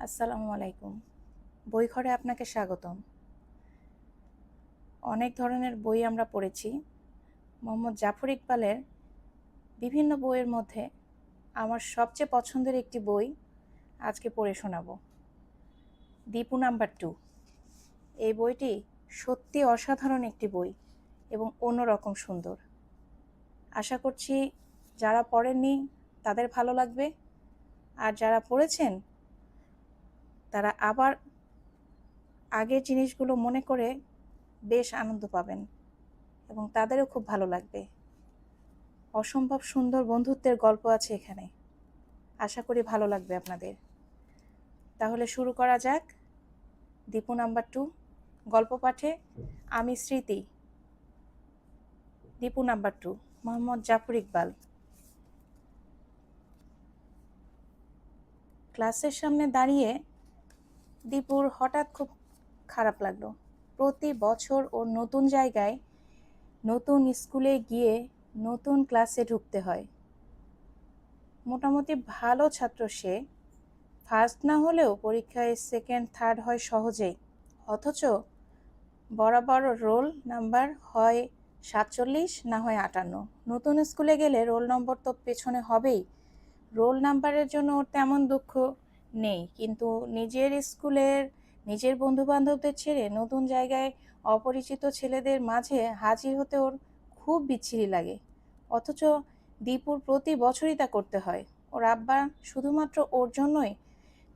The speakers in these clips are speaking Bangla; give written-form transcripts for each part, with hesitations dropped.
আসসালামু আলাইকুম। বই ঘরে আপনাকে স্বাগতম। অনেক ধরনের বই আমরা পড়েছি। মোহাম্মদ জাফর ইকবালের বিভিন্ন বইয়ের মধ্যে আমার সবচেয়ে পছন্দের একটি বই আজকে পড়ে শোনাবো। দীপু নাম্বার 2। এই বইটি সত্যি অসাধারণ একটি বই এবং অন্যরকম সুন্দর। আশা করছি যারা পড়েননি তাদের ভালো লাগবে, আর যারা পড়েছেন তারা আবার আগের জিনিসগুলো মনে করে বেশ আনন্দ পাবেন এবং তাদেরও খুব ভালো লাগবে। অসম্ভব সুন্দর বন্ধুত্বের গল্প আছে এখানে। আশা করি ভালো লাগবে আপনাদের। তাহলে শুরু করা যাক। দীপু নাম্বার 2 গল্প পাঠে আমি স্মৃতি। দীপু নাম্বার 2, মোহাম্মদ জাফর ইকবাল। ক্লাসের সামনে দাঁড়িয়ে দীপুর হঠাৎ খুব খারাপ লাগলো। প্রতি বছর ওর নতুন জায়গায়, নতুন স্কুলে গিয়ে নতুন ক্লাসে ঢুকতে হয়। মোটামুটি ভালো ছাত্র সে, ফার্স্ট না হলেও পরীক্ষায় সেকেন্ড থার্ড হয় সহজেই। অথচ বরাবর রোল নাম্বার হয় 47 না হয় 58। নতুন স্কুলে গেলে রোল নম্বর তো পেছনে হবেই। রোল নাম্বারের জন্য ওর তেমন দুঃখ নেই, কিন্তু নিজের স্কুলের নিজের বন্ধুবান্ধবদের ছেড়ে নতুন জায়গায় অপরিচিত ছেলেদের মাঝে হাজির হতে ওর খুব বিচ্ছিরি লাগে। অথচ দীপুর প্রতি বছরই তা করতে হয়। ওর আব্বা শুধুমাত্র ওর জন্যই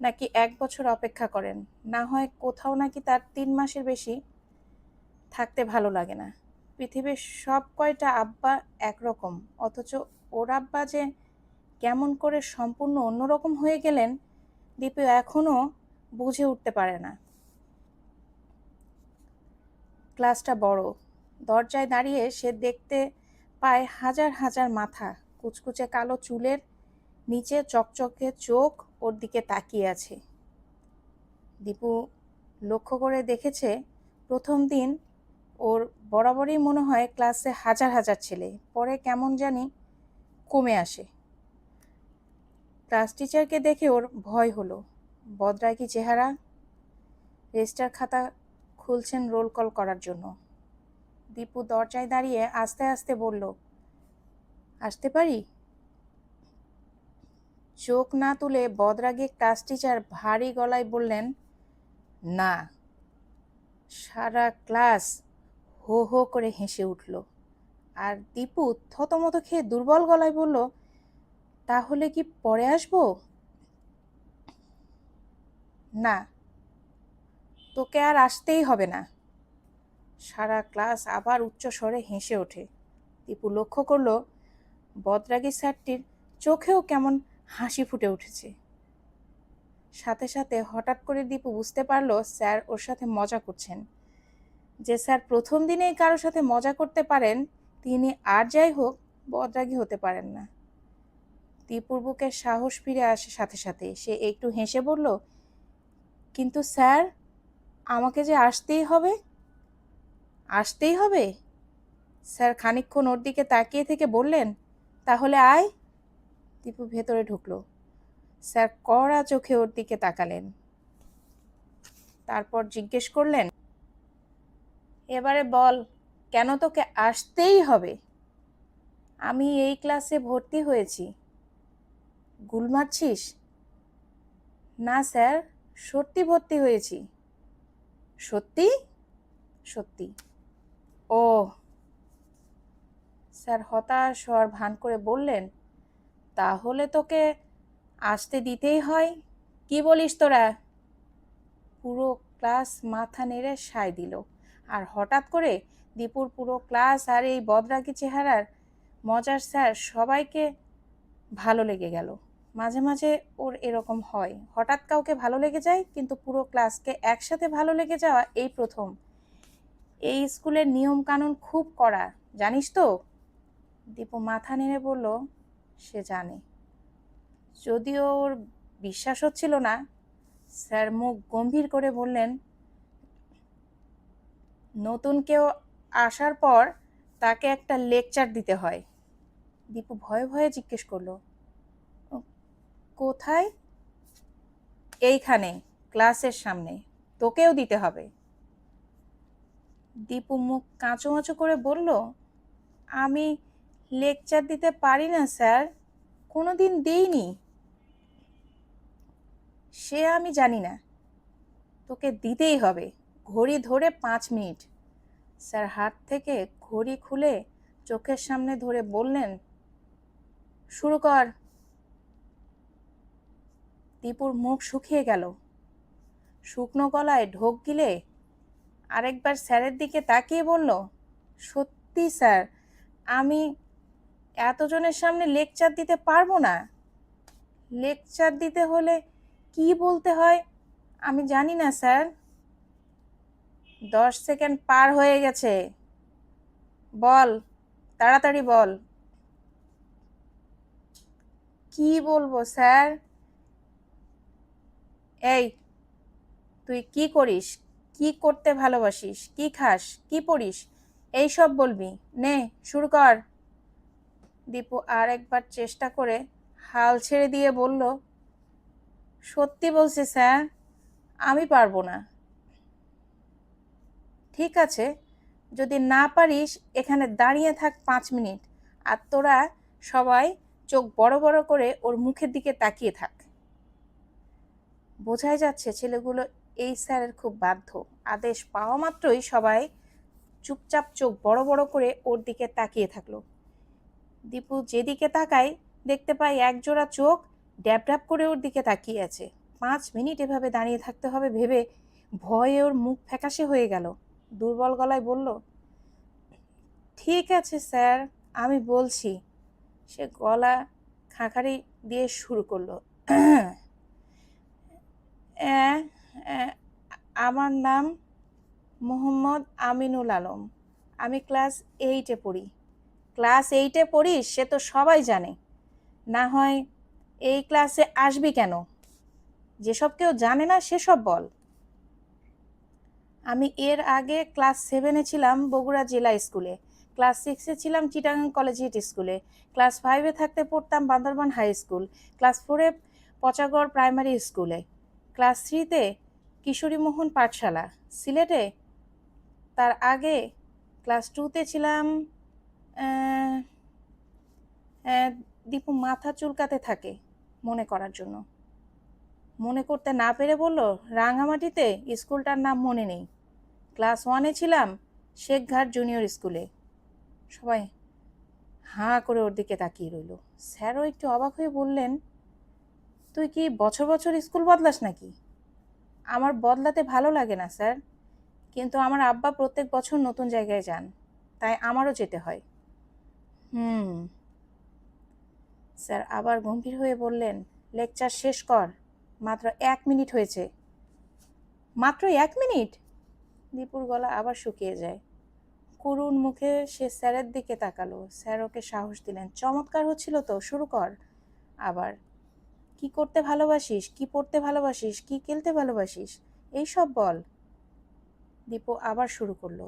নাকি 1 বছর অপেক্ষা করেন, না হয় কোথাও নাকি তার 3 মাসের বেশি থাকতে ভালো লাগে না। পৃথিবীর সব কয়টা আব্বা একরকম, অথচ ওর আব্বা যে কেমন করে সম্পূর্ণ অন্যরকম হয়ে গেলেন দীপু এখনও বুঝে উঠতে পারে না। ক্লাসটা বড়। দরজায় দাঁড়িয়ে সে দেখতে পায় হাজার হাজার মাথা, কুচকুচে কালো চুলের নিচে চকচকে চোখ ওর দিকে তাকিয়ে আছে। দীপু লক্ষ্য করে দেখেছে প্রথম দিন ওর বরাবরই মনে হয় ক্লাসে হাজার হাজার ছেলে, পরে কেমন জানি কমে আসে। ক্লাস টিচারকে দেখে ওর ভয় হলো। বদরাগী চেহারা, রেজিস্টার খাতা খুলছেন রোল কল করার জন্য। দীপু দরজায় দাঁড়িয়ে আস্তে আস্তে বলল, আসতে পারি? চোখ না তুলে বদরাগী ক্লাস টিচার ভারী গলায় বললেন, না। সারা ক্লাস হো হো করে হেসে উঠল। আর দীপু থতমত খেয়ে দুর্বল গলায় বলল, তাহলে কি পরে আসবো? না, তোকে আর আসতেই হবে না। সারা ক্লাস আবার উচ্চ স্বরে হেসে ওঠে। দীপু লক্ষ্য করল বদরাগী স্যারটির চোখেও কেমন হাসি ফুটে উঠেছে। সাথে সাথে হঠাৎ করে দীপু বুঝতে পারল স্যার ওর সাথে মজা করছেন। যে স্যার প্রথম দিনেই কারোর সাথে মজা করতে পারেন, তিনি আর যাই হোক বদরাগী হতে পারেন না। দীপুর বুকে সাহস ফিরে আসে সাথে সাথে। সে একটু হেসে বলল, কিন্তু স্যার, আমাকে যে আসতেই হবে। আসতেই হবে? স্যার খানিকক্ষণ ওর দিকে তাকিয়ে থেকে বললেন, তাহলে আয়। দীপু ভেতরে ঢুকলো। স্যার কড়া চোখে ওর দিকে তাকালেন, তারপর জিজ্ঞেস করলেন, এবারে বল, কেন তোকে আসতেই হবে? আমি এই ক্লাসে ভর্তি হয়েছি। গুল মারছিস? না স্যার, সত্যি ভর্তি হয়েছি। সত্যি? সত্যি। ও। স্যার হতাশ হওয়ার ভান করে বললেন, তাহলে তোকে আসতে দিতেই হয়। কি বলিস তোরা? পুরো ক্লাস মাথা নেড়ে সায় দিল। আর হঠাৎ করে দীপুর পুরো ক্লাস আর এই বদরাগী চেহারার মজার স্যার সবাইকে ভালো লেগে গেল। মাঝে মাঝে ওর এরকম হয়, হঠাৎ কাউকে ভালো লেগে যায়, কিন্তু পুরো ক্লাসকে একসাথে ভালো লেগে যাওয়া এই প্রথম। এই স্কুলের নিয়ম কানুন খুব কড়া, জানিস তো? দীপু মাথা নেড়ে বলল, সে জানে। যদিও ওর বিশ্বাস হচ্ছিল না, স্যার মুখ গম্ভীর করে বললেন, নতুন কেউ আসার পর তাকে একটা লেকচার দিতে হয়। দীপু ভয়ে ভয়ে জিজ্ঞেস করলো, কোথায়? এইখানে ক্লাসের সামনে, তোকেও দিতে হবে। দীপু মুখ কাঁচুমাচু করে বলল, আমি লেকচার দিতে পারি না স্যার, কোনোদিন দিইনি। সে আমি জানি না, তোকে দিতেই হবে, ঘড়ি ধরে 5 মিনিট। স্যার হাত থেকে ঘড়ি খুলে চোখের সামনে ধরে বললেন, শুরু কর। দীপুর মুখ শুকিয়ে গেল। শুকনো গলায় ঢোক গিলে আরেকবার স্যারের দিকে তাকিয়ে বলল, সত্যি স্যার, আমি এতজনের সামনে লেকচার দিতে পারবো না। লেকচার দিতে হলে কি বলতে হয় আমি জানি না স্যার। 10 সেকেন্ড পার হয়ে গেছে, বল, তাড়াতাড়ি বল। কি বলবো স্যার? এই, তুই কি করিস, কি করতে ভালোবাসিস, কি খাস, কি পড়িস, এই সব বলবি। নে, শুরু কর। দীপু আর একবার চেষ্টা করে হাল ছেড়ে দিয়ে বলল, সত্যি বলছি স্যার, আমি পারবো না। ঠিক আছে, যদি না পারিস এখানে দাঁড়িয়ে থাক 5 মিনিট, আর তোরা সবাই চোখ বড় বড় করে ওর মুখের দিকে তাকিয়ে থাক। বোঝাই যাচ্ছে ছেলেগুলো এই স্যারের খুব বাধ্য। আদেশ পাওয়া মাত্রই সবাই চুপচাপ চোখ বড় বড় করে ওর দিকে তাকিয়ে থাকলো। দীপু যেদিকে তাকায় দেখতে পায় একজোড়া চোখ ড্যাব ড্যাব করে ওর দিকে তাকিয়ে আছে। 5 মিনিট এভাবে দাঁড়িয়ে থাকতে হবে ভেবে ভয়ে ওর মুখ ফ্যাকাশে হয়ে গেল। দুর্বল গলায় বলল, ঠিক আছে স্যার, আমি বলছি। সে গলা খাঁকারি দিয়ে শুরু করলো, আমার নাম মোহাম্মদ আমিনুল আলম, আমি ক্লাস 8-এ পড়ি। ক্লাস 8-এ পড়িস সে তো সবাই জানে, না হয় এই ক্লাসে আসবি কেন? যেসব কেউ জানে না সেসব বল। আমি এর আগে ক্লাস 7-এ ছিলাম বগুড়া জেলা স্কুলে, ক্লাস 6-এ ছিলাম চিটাগাং কলেজিয়েট স্কুলে, ক্লাস 5-এ থাকতে পড়তাম বান্দরবান হাই স্কুল, ক্লাস 4-এ পচাগড় প্রাইমারি স্কুলে, ক্লাস 3-তে কিশোরী মোহন পাঠশালা সিলেটে। তার আগে ক্লাস 2-তে ছিলাম। দীপু মাথা চুলকাতে থাকে মনে করার জন্য। মনে করতে না পেরে বলল, রাঙামাটিতে, স্কুলটার নাম মনে নেই। ক্লাস 1-এ ছিলাম শেখঘাট জুনিয়র স্কুলে। সবাই হাঁ করে ওর দিকে তাকিয়ে রইল। স্যারও একটু অবাক হয়ে বললেন, তুই কি বছর বছর স্কুল বদলাস নাকি? আমার বদলাতে ভালো লাগে না স্যার, কিন্তু আমার আব্বা প্রত্যেক বছর নতুন জায়গায় যান, তাই আমারও যেতে হয়। স্যার আবার গম্ভীর হয়ে বললেন, লেকচার শেষ কর, মাত্র 1 মিনিট হয়েছে। মাত্র 1 মিনিট? দীপুর গলা আবার শুকিয়ে যায়। করুণ মুখে সে স্যারের দিকে তাকালো। স্যার ওকে সাহস দিলেন, চমৎকার হচ্ছিল তো, শুরু কর আবার। কি করতে ভালোবাসিস, কি পড়তে ভালোবাসিস, কি খেলতে ভালোবাসিস, এই সব বল। দীপু আবার শুরু করলো,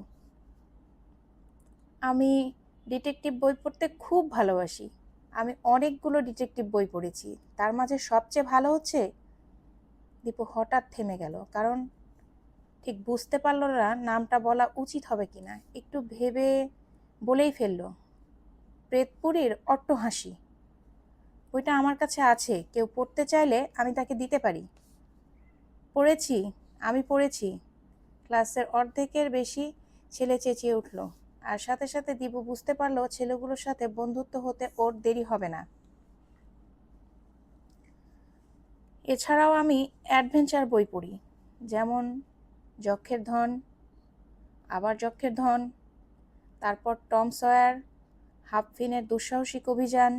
আমি ডিটেকটিভ বই পড়তে খুব ভালোবাসি। আমি অনেকগুলো ডিটেকটিভ বই পড়েছি, তার মাঝে সবচেয়ে ভালো হচ্ছে। দীপু হঠাৎ থেমে গেল, কারণ ঠিক বুঝতে পারল না নামটা বলা উচিত হবে কিনা। একটু ভেবে বলেই ফেলল, প্রেতপুরীর অট্টহাসি। বইটা আমার কাছে আছে, কেউ পড়তে চাইলে আমি তাকে দিতে পারি। পড়েছি, আমি পড়েছি। ক্লাসের অর্ধেকের বেশি ছেলে চেঁচিয়ে উঠল, আর সাথে সাথে দীপু বুঝতে পারল ছেলেগুলোর সাথে বন্ধুত্ব হতে ওর দেরি হবে না। এছাড়াও আমি অ্যাডভেঞ্চার বই পড়ি, যেমন যক্ষের ধন, আবার যক্ষের ধন, তারপর টম সয়ার, হাফ ফিনের দুঃসাহসিক অভিযান।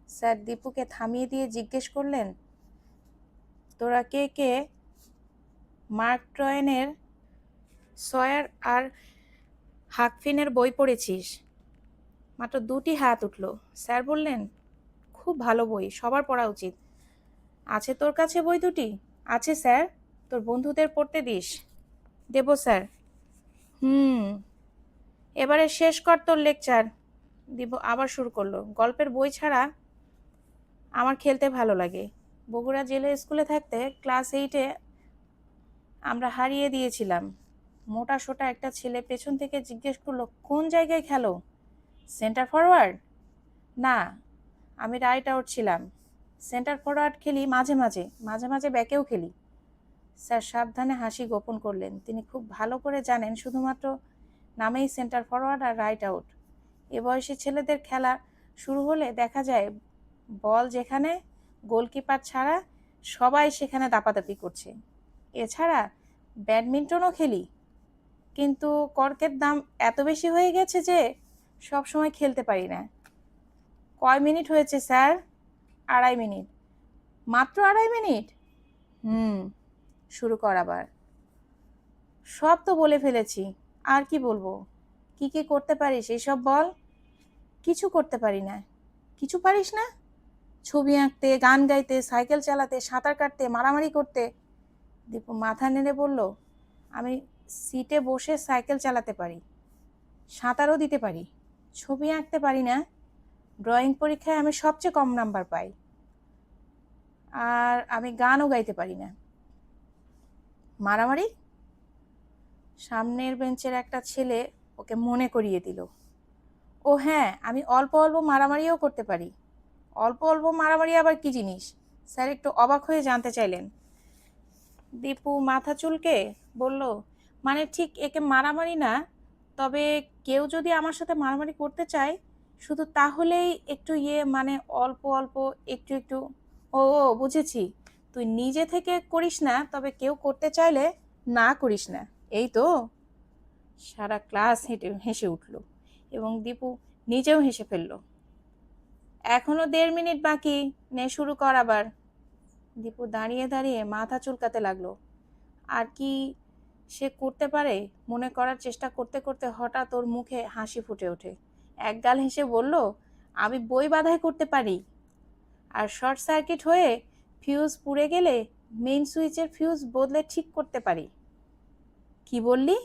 স্যার দীপুকে থামিয়ে দিয়ে জিজ্ঞেস করলেন, তোরা কে কে মার্ক ট্ওয়েনের সয়ার আর হাফ ফিনের বই পড়েছিস? মাত্র 2টি হাত উঠল। স্যার বললেন, খুব ভালো বই, সবার পড়া উচিত। আছে তোর কাছে বই দুটি? আছে স্যার, তোর বন্ধুদের পড়তে দিস। Dev sir. এবারে শেষ কর তোর লেকচার। দিব আবার শুরু করলো, গল্পের বই ছাড়া আমার খেলতে ভালো লাগে, বগুড়া জেলা স্কুলে থাকতে ক্লাস 8-এ আমরা হারিয়ে দিয়েছিলাম। মোটা সোটা একটা ছেলে পেছন থেকে জিজ্ঞেস করলো, কোন জায়গায় খেলো? Centre forward? না, আমি রাইট আউট ছিলাম। সেন্টার ফরওয়ার্ড খেলি মাঝে মাঝে, মাঝে মাঝে ব্যাকেও খেলি। স্যার সাবধানে হাসি গোপন করলেন। তিনি খুব ভালো করে জানেন শুধুমাত্র নামেই সেন্টার ফরওয়ার্ড আর রাইট আউট। এ বয়সী ছেলেদের খেলা শুরু হলে দেখা যায় বল যেখানে, গোলকিপার ছাড়া সবাই সেখানে দাপাদাপি করছে। এছাড়া ব্যাডমিন্টনও খেলি, কিন্তু কর্কের দাম এত বেশি হয়ে গেছে যে সব সময় খেলতে পারি না। কয় মিনিট হয়েছে স্যার? 2.5 মিনিট। মাত্র 2.5 মিনিট? শুরু কর আবার। সব তো বলে ফেলেছি, আর কি বলবো? কি কি করতে পারিস এইসব বল। কিছু করতে পারি না। কিছু পারিস না? ছবি আঁকতে, গান গাইতে, সাইকেল চালাতে, সাঁতার কাটতে, মারামারি করতে। দীপু মাথা নেড়ে বলল, আমি সিটে বসে সাইকেল চালাতে পারি, সাঁতারও দিতে পারি, ছবি আঁকতে পারি না, ড্রয়িং পরীক্ষায় আমি সবচেয়ে কম নাম্বার পাই, আর আমি গানও গাইতে পারি না। মারামারি? সামনের বেঞ্চের একটা ছেলে ওকে মনে করিয়ে দিল। ও হ্যাঁ, আমি অল্প অল্প মারামারিও করতে পারি। অল্প অল্প মারামারি আবার কি জিনিস? স্যার একটু অবাক হয়ে জানতে চাইলেন। দীপু মাথা চুলকে বলল, মানে ঠিক একে মারামারি না, তবে কেউ যদি আমার সাথে মারামারি করতে চায় শুধু তাহলেই একটু মানে অল্প অল্প, একটু একটু। ও ও, বুঝেছি, তুই নিজে থেকে করিস না, তবে কেউ করতে চাইলে না করিস না, এই তো? সারা ক্লাস হেসে উঠল এবং দীপু নিজেও হেসে ফেলল। এখনো 1.5 মিনিট বাকি, নে শুরু কর আবার। দীপু দাঁড়িয়ে দাঁড়িয়ে মাথা চুলকাতে লাগলো। আর কি সে করতে পারে মনে করার চেষ্টা করতে করতে হঠাৎ ওর মুখে হাসি ফুটে ওঠে। একগাল হেসে বলল, আমি বই বাঁধাই করতে পারি, আর শর্ট সার্কিট হয়ে ফিউজ পুড়ে গেলে মেইন সুইচের ফিউজ বদলে ঠিক করতে পারি। কি বললি?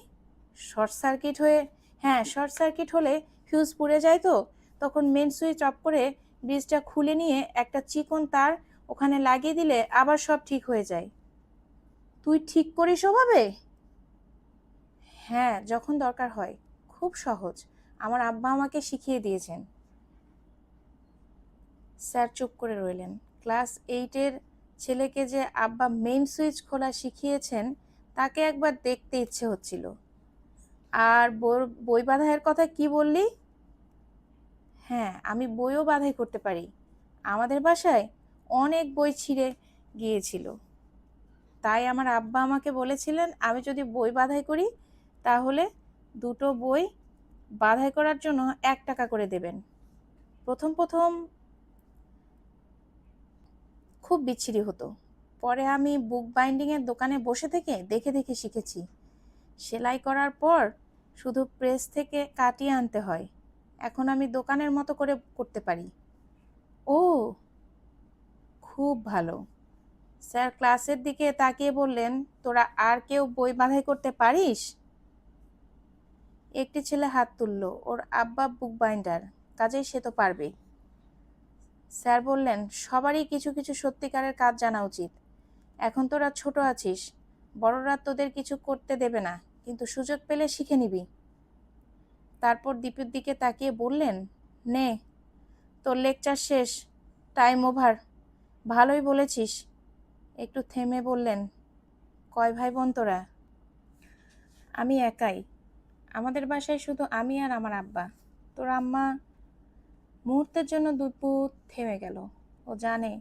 শর্ট সার্কিট হয়ে? হ্যাঁ, শর্ট সার্কিট হলে ফিউজ পুড়ে যায়, তো তখন মেইন সুইচ অফ করে ব্রিজটা খুলে নিয়ে একটা চিকন তার ওখানে লাগিয়ে দিলে আবার সব ঠিক হয়ে যায়। তুই ঠিক করিস ওভাবে? হ্যাঁ, যখন দরকার হয়। খুব সহজ, আমার আব্বা আমাকে শিখিয়ে দিয়েছেন। স্যার চুপ করে রইলেন। ক্লাস 8-এর ছেলেকে যে আব্বা মেইন সুইচ খোলা শিখিয়েছেন তাকে একবার দেখতে ইচ্ছে হচ্ছিল। আর বই বাঁধাইয়ের কথা কি বললি? হ্যাঁ, আমি বইও বাঁধাই করতে পারি। আমাদের বাসায় অনেক বই ছিঁড়ে গিয়েছিল, তাই আমার আব্বা আমাকে বলেছিলেন আমি যদি বই বাঁধাই করি তাহলে 2টো বই বাঁধাই করার জন্য 1 টাকা করে দেবেন। প্রথম প্রথম খুব বিচ্ছিরি হতো, পরে আমি বুক বাইন্ডিংয়ের দোকানে বসে থেকে দেখে দেখে শিখেছি। সেলাই করার পর শুধু প্রেস থেকে কাটিয়ে আনতে হয়। এখন আমি দোকানের মতো করে করতে পারি। ও, খুব ভালো। স্যার ক্লাসের দিকে তাকিয়ে বললেন, তোরা আর কেউ বই বাঁধাই করতে পারিস? একটি ছেলে হাত তুলল, ওর আব্বা বুক বাইন্ডার, কাজেই সে তো পারবে। স্যার বললেন, সবারই কিছু কিছু সত্যিকারের কাজ জানা উচিত। এখন তোরা ছোট আছিস, বড়রা তোদের কিছু করতে দেবে না, কিন্তু সুযোগ পেলে শিখে নিবি। তারপর দীপুর দিকে তাকিয়ে বললেন, নে, তোর লেকচার শেষ, টাইম ওভার। ভালোই বলেছিস। একটু থেমে বললেন, কয় ভাই বোন তোরা? আমি একাই। আমাদের বাসায় শুধু আমি আর আমার আব্বা। তোর আম্মা? মুহূর্তের জন্য দীপু থেমে গেল। ও জানে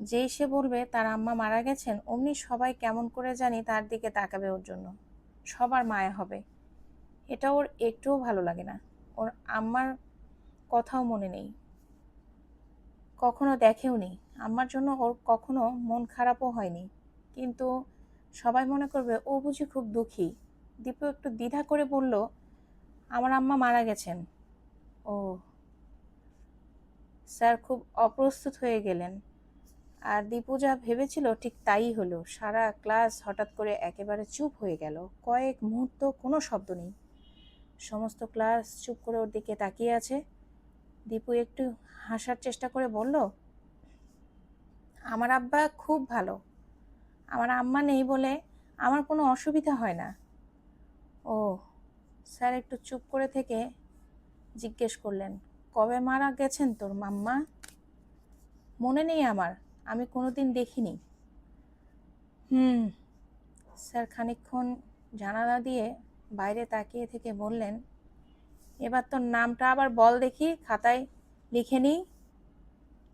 যেই সে বলবে তার আম্মা মারা গেছেন অমনি সবাই কেমন করে জানি তার দিকে তাকাবে, ওর জন্য সবার মায়া হবে। এটা ওর একটুও ভালো লাগে না। ওর আম্মার কথাও মনে নেই, কখনো দেখেও নি। আম্মার জন্য ওর কখনো মন খারাপও হয়নি, কিন্তু সবাই মনে করবে ও বুঝি খুব দুঃখী। দীপু একটু দ্বিধা করে বলল, আমার আম্মা মারা গেছেন। ও। স্যার খুব অপ্রস্তুত হয়ে গেলেন। আর দীপু যা ভেবেছিল ঠিক তাই হলো। সারা ক্লাস হঠাৎ করে একেবারে চুপ হয়ে গেল। কয়েক মুহূর্ত কোনো শব্দ নেই। সমস্ত ক্লাস চুপ করে ওর দিকে তাকিয়ে আছে। দীপু একটু হাসার চেষ্টা করে বলল, আমার আব্বা খুব ভালো। আমার আম্মা নেই বলে আমার কোনো অসুবিধা হয় না। ও, স্যার একটু চুপ করে থেকে জিজ্ঞেস করলেন, কবে মারা গেছেন তোর মাম্মা? মনে নেই আমার, আমি কোনোদিন দেখিনি। হুম। স্যার খানিকক্ষণ জানালা দিয়ে বাইরে তাকিয়ে থেকে বললেন, এবার তোর নামটা আবার বল দেখি, খাতায় লিখে নিই।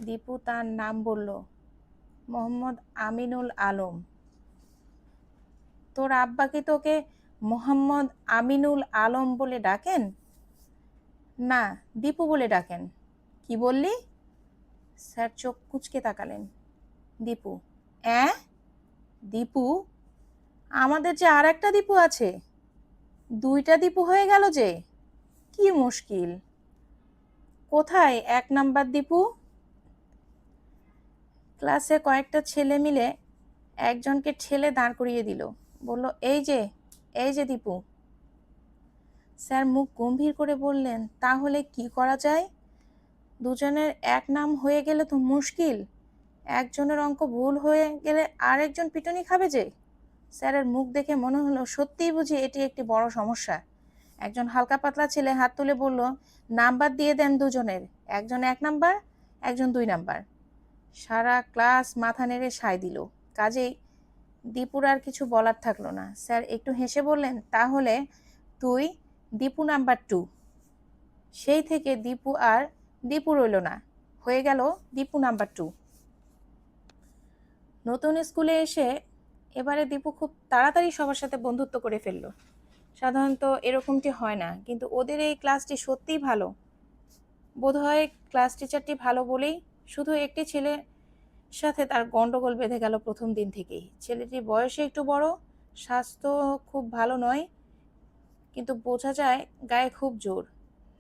দীপু তার নাম বলল, মোহাম্মদ আমিনুল আলম। তোর আব্বা কি তোকে মোহাম্মদ আমিনুল আলম বলে ডাকেন? না, দীপু বলে ডাকেন। কি বললি? স্যার চোখ কুঁচকে তাকালেন। দীপু? অ্যাঁ? দীপু? আমাদের যে আর একটা দীপু আছে, দুইটা দীপু হয়ে গেল যে, কি মুশকিল। কোথায় 1 নাম্বার দীপু? ক্লাসে কয়েকটা ছেলে মিলে একজনকে ঠেলে দাঁড় করিয়ে দিল, বলল, এই যে দীপু। স্যার মুখ গম্ভীর করে বললেন, তাহলে কি করা যায়? দুজনের এক নাম হয়ে গেলে তো মুশকিল। একজনের অঙ্ক ভুল হয়ে গেলে আরেকজন পিটুনি খাবে যে। স্যারের মুখ দেখে মনে হলো সত্যিই বুঝি এটি একটি বড় সমস্যা। একজন হালকা পাতলা ছেলে হাত তুলে বলল, নাম্বার দিয়ে দেন দুজনের, একজন 1 নাম্বার, একজন 2 নাম্বার। সারা ক্লাস মাথা নেড়ে সায় দিল। কাজেই দীপুর আর কিছু বলার থাকলো না। স্যার একটু হেসে বললেন, তাহলে তুই দীপু নাম্বার 2। সেই থেকে দীপু আর দীপু রইল না, হয়ে গেল দীপু নাম্বার 2। নতুন স্কুলে এসে এবারে দীপু খুব তাড়াতাড়ি সবার সাথে বন্ধুত্ব করে ফেলল। সাধারণত এরকমটি হয় না, কিন্তু ওদের এই ক্লাসটি সত্যিই ভালো। বোধহয় ক্লাস টিচারটি ভালো বলেই শুধু একটি ছেলের সাথে তার গন্ডগোল বেঁধে গেল প্রথম দিন থেকেই। ছেলেটি বয়সে একটু বড়, স্বাস্থ্য খুব ভালো নয়, কিন্তু বোঝা যায় গায়ে খুব জোর।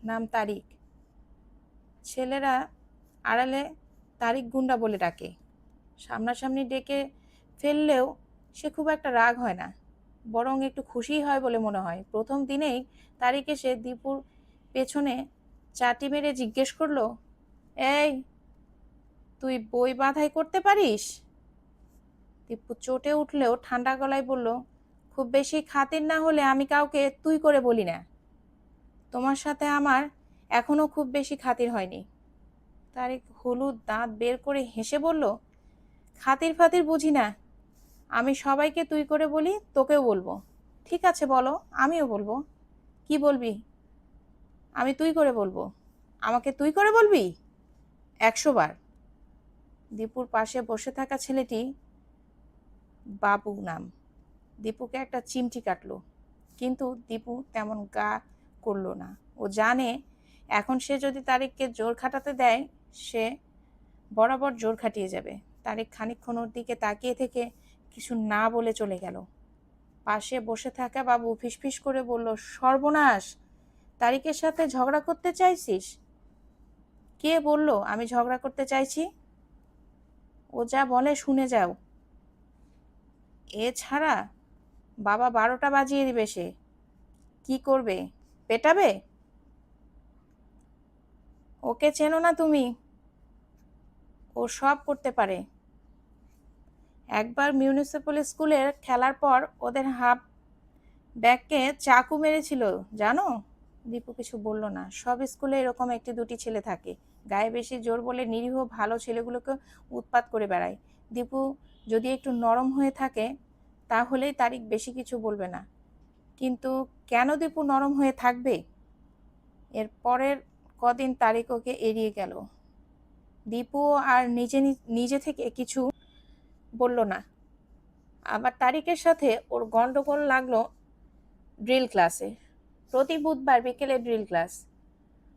নাম তারিক। ছেলেরা আড়ালে তারিক গুন্ডা বলে ডাকে। সামনাসামনি ডেকে ফেললেও সে খুব একটা রাগ হয় না, বরং একটু খুশিই হয় বলে মনে হয়। প্রথম দিনেই তারিক এসে দীপুর পেছনে চাটি মেরে জিজ্ঞেস করলো, এই, তুই বই বাঁধাই করতে পারিস? দীপু চটে উঠলেও ঠান্ডা গলায় বলল, খুব বেশি খাতির না হলে আমি কাউকে তুই করে বলি না। তোমার সাথে আমার এখনো খুব বেশি খাতির হয়নি। তারিক হলুদ দাঁত বের করে হেসে বলল, খাতির ফাতির বুঝি না, আমি সবাইকে তুই করে বলি, তোকেও বলবো। ঠিক আছে বলো, আমিও বলবো। কি বলবি? আমি তুই করে বলবো। আমাকে তুই করে বলবি 100 বার। দীপুর পাশে বসে থাকা ছেলেটি বাবু নাম। দীপুকে একটা চিমটি কাটলো, কিন্তু দীপু তেমন গা করলো না। ও জানে এখন সে যদি তারিককে জোর খাটাতে দেয়, সে বরাবর জোর খাটিয়ে যাবে। তারিক খানিকক্ষণ ওর দিকে তাকিয়ে থেকে কিছু না বলে চলে গেল। পাশে বসে থাকা বাবু ফিসফিস করে বলল, সর্বনাশ, তারিকের সাথে ঝগড়া করতে চাইছিস? কে বলল আমি ঝগড়া করতে চাইছি? ও যা বলে শুনে যাও। এছাড়া বাবা 12টা বাজিয়ে দিবে। সে কি করবে? পেটাবে? ওকে চেনো না তুমি? ও সব করতে পারে। একবার মিউনিসিপ্যাল স্কুলের খেলার পর ওদের হাফ ব্যাগকে চাকু মেরেছিল, জানো? দীপু কিছু বলল না। সব স্কুলে এরকম একটি দুটি ছেলে থাকে, গায়ে বেশি জোর বলে নিরীহ ভালো ছেলেগুলোকে উৎপাত করে বেড়ায়। দীপু যদি একটু নরম হয়ে থাকে তাহলেই তারিক বেশি কিছু বলবে না। কিন্তু কেন দীপু নরম হয়ে থাকবে? এর পরের কদিন তারিক ওকে এড়িয়ে গেল। দীপু আর নিজে থেকে কিছু বলল না। আবার তারিকের সাথে ওর গন্ডগোল লাগলো ড্রিল ক্লাসে। প্রতি বুধবার বিকেলে ড্রিল ক্লাস।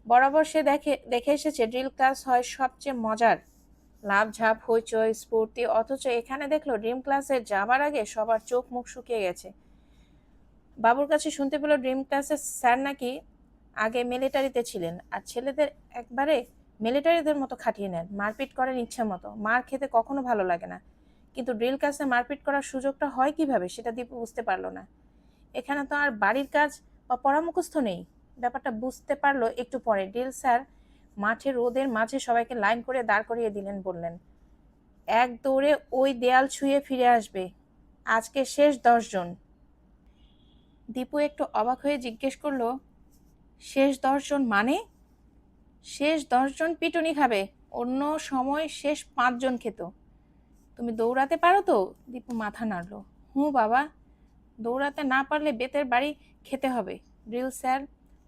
বরাবর সে দেখে এসেছে ড্রিল ক্লাস হয় সবচেয়ে মজার, লাভ ঝাপ হইচই স্ফূর্তি। অথচ এখানে দেখলো ড্রিম ক্লাসে যাবার আগে সবার চোখ মুখ শুকিয়ে গেছে। বাবুর কাছে শুনতে পেল ড্রিম ক্লাসের স্যার নাকি আগে মিলিটারিতে ছিলেন, আর ছেলেদের একবারে মিলিটারিদের মতো খাটিয়ে নেন, মারপিট করেন ইচ্ছা মতো। মার খেতে কখনো ভালো লাগে না, কিন্তু ড্রিল ক্লাসে মারপিট করার সুযোগটা হয় কিভাবে সেটা দীপু বুঝতে পারলো না। এখানে তো আর বাড়ির কাজ বা পরামুখস্থ নেই। ব্যাপারটা বুঝতে পারলো একটু পরে। ড্রিল স্যার মাঠে রোদের মাঝে সবাইকে লাইন করে দাঁড় করিয়ে দিলেন, বললেন, এক দৌড়ে ওই দেয়াল ছুঁয়ে ফিরে আসবে। আজকে শেষ 10 জন। দীপু একটু অবাক হয়ে জিজ্ঞেস করলো, শেষ 10 জন মানে? শেষ 10 জন পিটুনি খাবে, অন্য সময় শেষ 5 জন খেত। তুমি দৌড়াতে পারো তো? দীপু মাথা নাড়ল। হুঁ বাবা, দৌড়াতে না পারলে বেতের বাড়ি খেতে হবে। ড্রিল স্যার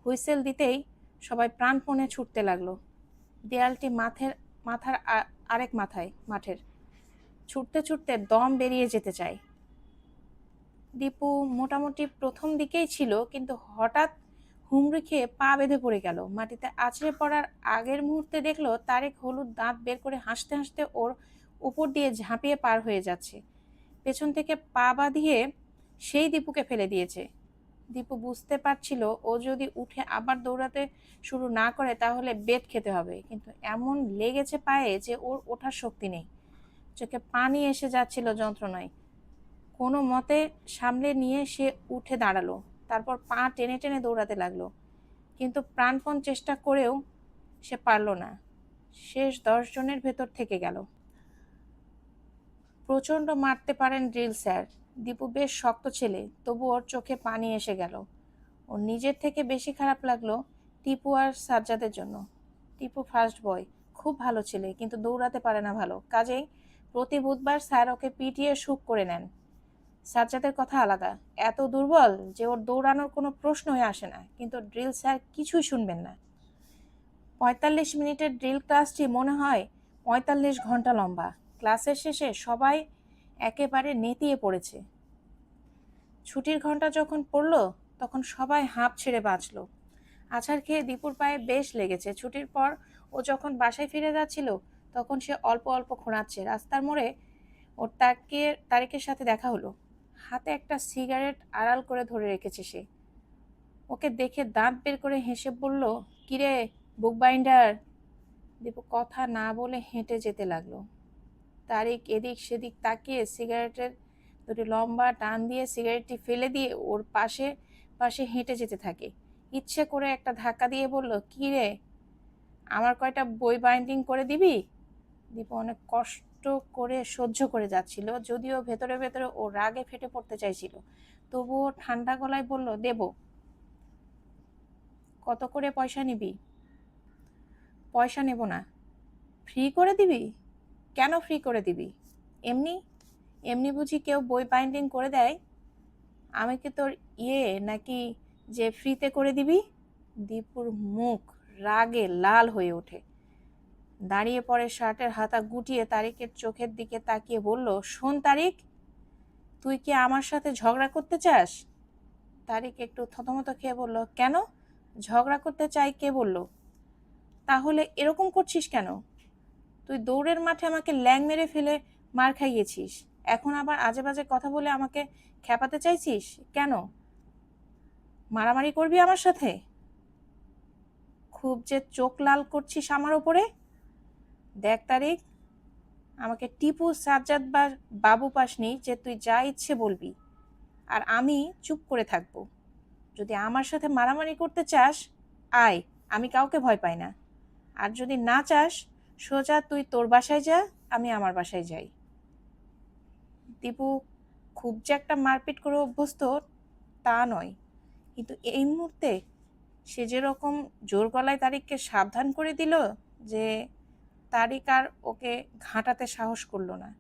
হুইসেল দিতেই সবাই প্রাণপণে ছুটতে লাগলো। দেয়ালটি মাথার আরেক মাঠের। ছুটতে ছুটতে দম বেরিয়ে যেতে চায়। দীপু মোটামুটি প্রথম দিকেই ছিল, কিন্তু হঠাৎ হুমড়ি খেয়ে পা বেঁধে পড়ে গেল। মাটিতে আছড়ে পড়ার আগের মুহূর্তে দেখলো তারেক হলুদ দাঁত বের করে হাসতে হাসতে ওর উপর দিয়ে ঝাঁপিয়ে পার হয়ে যাচ্ছে। পেছন থেকে পা বাঁধিয়ে সেই দীপুকে ফেলে দিয়েছে। দীপু বুঝতে পারছিল ও যদি উঠে আবার দৌড়াতে শুরু না করে তাহলে বেত খেতে হবে, কিন্তু এমন লেগেছে পায়ে যে ওর ওঠার শক্তি নেই। চোখে পানি এসে যাচ্ছিল যন্ত্রণায়। কোনো মতে সামলে নিয়ে সে উঠে দাঁড়ালো, তারপর পা টেনে টেনে দৌড়াতে লাগলো, কিন্তু প্রাণপণ চেষ্টা করেও সে পারল না। শেষ 10 জনের ভেতর থেকে গেল। প্রচণ্ড মারতে পারেন ড্রিল স্যার। দীপু বেশ শক্ত ছেলে, তবু ওর চোখে পানি এসে গেল। ওর নিজের থেকে বেশি খারাপ লাগলো টিপু আর সাজ্জাদের জন্য। টিপু ফার্স্ট বয়, খুব ভালো ছেলে, কিন্তু দৌড়াতে পারে না ভালো, কাজেই প্রতি বুধবার স্যার ওকে পিটিয়ে সুখ করে নেন। সাজ্জাদের কথা আলাদা, এত দুর্বল যে ওর দৌড়ানোর কোনো প্রশ্নই আসে না, কিন্তু ড্রিল স্যার কিছুই শুনবেন না। 45 মিনিটের ড্রিল ক্লাসটি মনে হয় 45 ঘন্টা লম্বা। ক্লাসের শেষে সবাই একেবারে নেতিয়ে পড়েছে। ছুটির ঘন্টা যখন পড়ল তখন সবাই হাঁপ ছেড়ে বাঁচল। আছাড় খেয়ে দীপুর পায়ে বেশ লেগেছে। ছুটির পর ও যখন বাসায় ফিরে যাচ্ছিল তখন সে অল্প অল্প খোঁড়াচ্ছে। রাস্তার মোড়ে ওর তারেকের সাথে দেখা হলো। হাতে একটা সিগারেট আড়াল করে ধরে রেখেছে সে। ওকে দেখে দাঁত বের করে হেসে বলল, কিরে বুক বাইন্ডার? দীপু কথা না বলে হেঁটে যেতে লাগলো। তারেক এদিক সেদিক তাকিয়ে সিগারেটের দুটি লম্বা টান দিয়ে সিগারেটটি ফেলে দিয়ে ওর পাশে পাশে হেঁটে যেতে থাকে। ইচ্ছে করে একটা ধাক্কা দিয়ে বলল, কি রে, আমার কয়টা বই বাইন্ডিং করে দিবি? দীপু অনেক কষ্ট করে সহ্য করে যাচ্ছিল, যদিও ভেতরে ভেতরে ও রাগে ফেটে পড়তে চাইছিল। তবুও ঠান্ডা গলায় বলল, দেব। কত করে পয়সা নিবি? পয়সা নেব না। ফ্রি করে দিবি? কেন ফ্রি করে দিবি? এমনি এমনি বুঝি কেউ বই বাইন্ডিং করে দেয়? আমি কি তোর নাকি যে ফ্রিতে করে দিবি? দীপুর মুখ রাগে লাল হয়ে ওঠে। দাঁড়িয়ে পড়ে শার্টের হাতা গুটিয়ে তারিকের চোখের দিকে তাকিয়ে বলল, শোন তারিক, তুই কি আমার সাথে ঝগড়া করতে চাস? তারিক একটু থতমত খেয়ে বলল, কেন? ঝগড়া করতে চাই কে বলল? তাহলে এরকম করছিস কেন? তুই দৌড়ের মাঠে আমাকে ল্যাং মেরে ফেলে মার খাইয়েছিস, এখন আবার আজে বাজে কথা বলে আমাকে খেপাতে চাইছিস কেন? মারামারি করবি আমার সাথে? খুব যে চোখ লাল করছিস আমার ওপরে। দেখ তারিক, আমাকে টিপু সাজ্জাদ বা বাবু পাসনি যে তুই যা ইচ্ছে বলবি আর আমি চুপ করে থাকবো। যদি আমার সাথে মারামারি করতে চাস আয়, আমি কাউকে ভয় পাই না। আর যদি না চাস সোজা তুই তোর বাসায় যা, আমি আমার বাসায় যাই। দীপু খুব যে একটা মারপিট করে অভ্যস্ত তা নয়, কিন্তু এই মুহূর্তে সে যেরকম জোর গলায় তারিককে সাবধান করে দিল যে তারিক আর ওকে ঘাঁটাতে সাহস করলো না।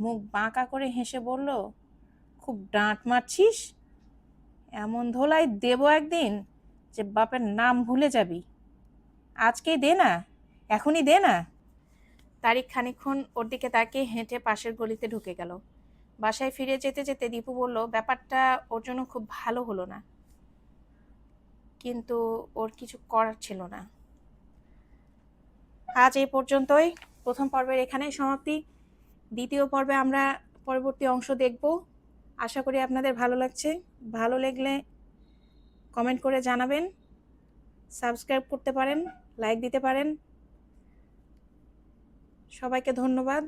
মুখ বাঁকা করে হেসে বলল, খুব ডাঁট মারছিস? এমন ধোলাই দেব একদিন যে বাপের নাম ভুলে যাবি। আজকেই দে না, এখনই দে না। তারিক খানিকক্ষণ ওর দিকে তাকিয়ে হেঁটে পাশের গলিতে ঢুকে গেল। বাসায় ফিরে যেতে যেতে দীপু বলল, ব্যাপারটা ওর জন্য খুব ভালো হলো না, কিন্তু ওর কিছু করার ছিল না। আজ এই পর্যন্তই। প্রথম পর্বের এখানেই সমাপ্তি। দ্বিতীয় পর্বে আমরা পরবর্তী অংশ দেখব। আশা করি আপনাদের ভালো লাগছে। ভালো লাগলে কমেন্ট করে জানাবেন, সাবস্ক্রাইব করতে পারেন, লাইক দিতে পারেন। সবাইকে ধন্যবাদ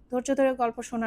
ধৈর্য ধরে গল্প শোনার